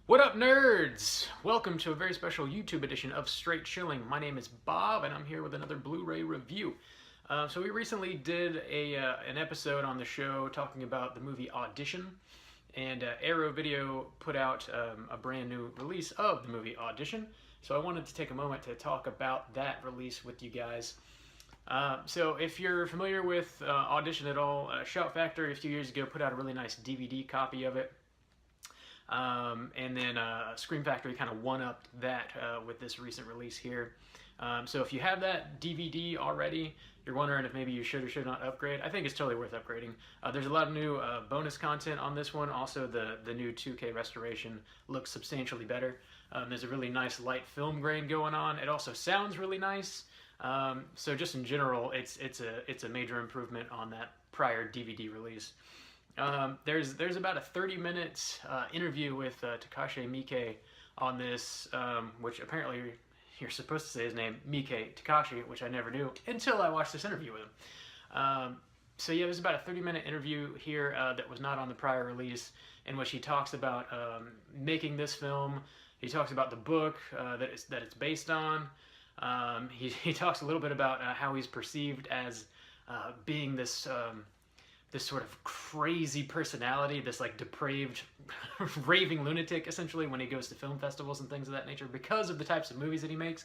What up, nerds? Welcome to a very special YouTube edition of Straight Chilling. My name is Bob, and I'm here with another Blu-ray review. So we recently did an episode on the show talking about the movie Audition, and Arrow Video put out a brand new release of the movie Audition. So I wanted to take a moment to talk about that release with you guys. So if you're familiar with Audition at all, Shout Factory a few years ago put out a really nice DVD copy of it. And then Scream Factory kind of one-upped that with this recent release here. So if you have that DVD already, you're wondering if maybe you should or should not upgrade, I think it's totally worth upgrading. There's a lot of new bonus content on this one. Also, the new 2K restoration looks substantially better. There's a really nice light film grain going on. It also sounds really nice. So just in general, it's a major improvement on that prior DVD release. There's about a 30-minute interview with Takashi Miike on this, which apparently you're supposed to say his name, Miike Takashi, which I never knew until I watched this interview with him. So yeah, there's about a 30-minute interview here that was not on the prior release, in which he talks about making this film. He talks about the book that it's based on. He talks a little bit about how he's perceived as being this sort of crazy personality, this like depraved, raving lunatic, essentially, when he goes to film festivals and things of that nature because of the types of movies that he makes.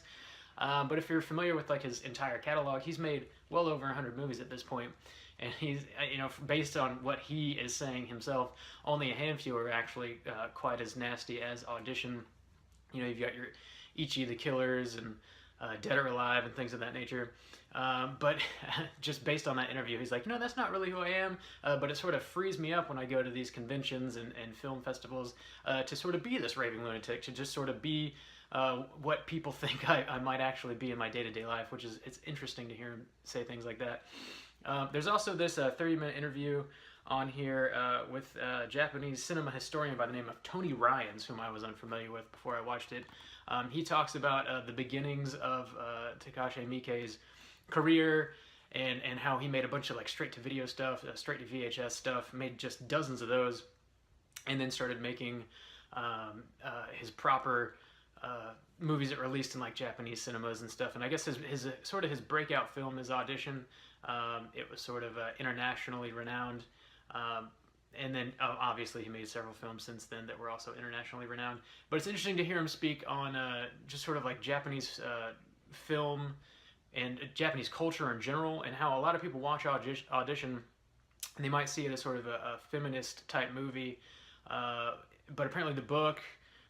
But if you're familiar with like his entire catalog, he's made well over 100 movies at this point, and he's, based on what he is saying himself, only a handful are actually quite as nasty as Audition. You've got your Ichi the Killers and Dead or Alive and things of that nature. But just based on that interview, he's like, no, that's not really who I am, but it sort of frees me up when I go to these conventions and film festivals to sort of be this raving lunatic, to just sort of be what people think I might actually be in my day-to-day life, which is, it's interesting to hear him say things like that. There's also this 30-minute interview on here with a Japanese cinema historian by the name of Tony Ryans, whom I was unfamiliar with before I watched it. He talks about the beginnings of Takashi Miike's career and how he made a bunch of like straight-to-video stuff, straight-to-VHS stuff, made just dozens of those, and then started making his proper movies that released in like Japanese cinemas and stuff. And I guess his sort of his breakout film is Audition. It was sort of internationally renowned. And then obviously he made several films since then that were also internationally renowned. But it's interesting to hear him speak on just sort of like Japanese film and Japanese culture in general, and how a lot of people watch Audition and they might see it as sort of a feminist type movie. But apparently the book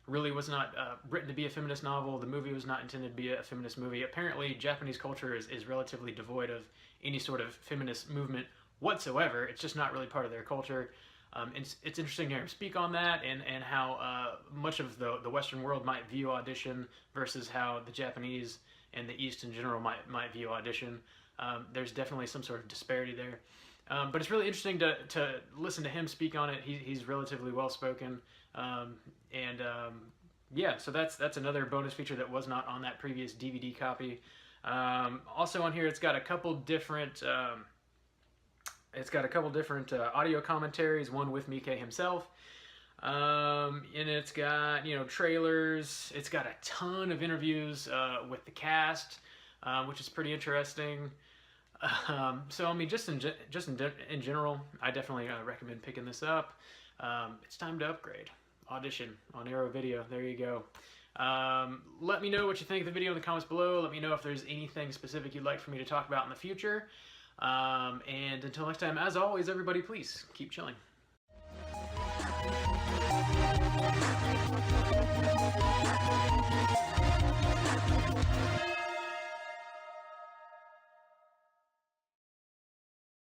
really was not written to be a feminist novel. The movie was not intended to be a feminist movie. Apparently Japanese culture is relatively devoid of any sort of feminist movement whatsoever. It's just not really part of their culture. It's interesting to hear him speak on that, and how much of the Western world might view Audition versus how the Japanese and the East in general might view Audition. There's definitely some sort of disparity there. But it's really interesting to listen to him speak on it. He's relatively well-spoken. Yeah, so that's another bonus feature that was not on that previous DVD copy. Also on here, it's got a couple different audio commentaries, one with Miike himself. And it's got, trailers. It's got a ton of interviews with the cast, which is pretty interesting. So I mean, just in general, I definitely recommend picking this up. It's time to upgrade. Audition on Arrow Video. There you go. Let me know what you think of the video in the comments below. Let me know if there's anything specific you'd like for me to talk about in the future. And until next time, as always, everybody, please keep chilling.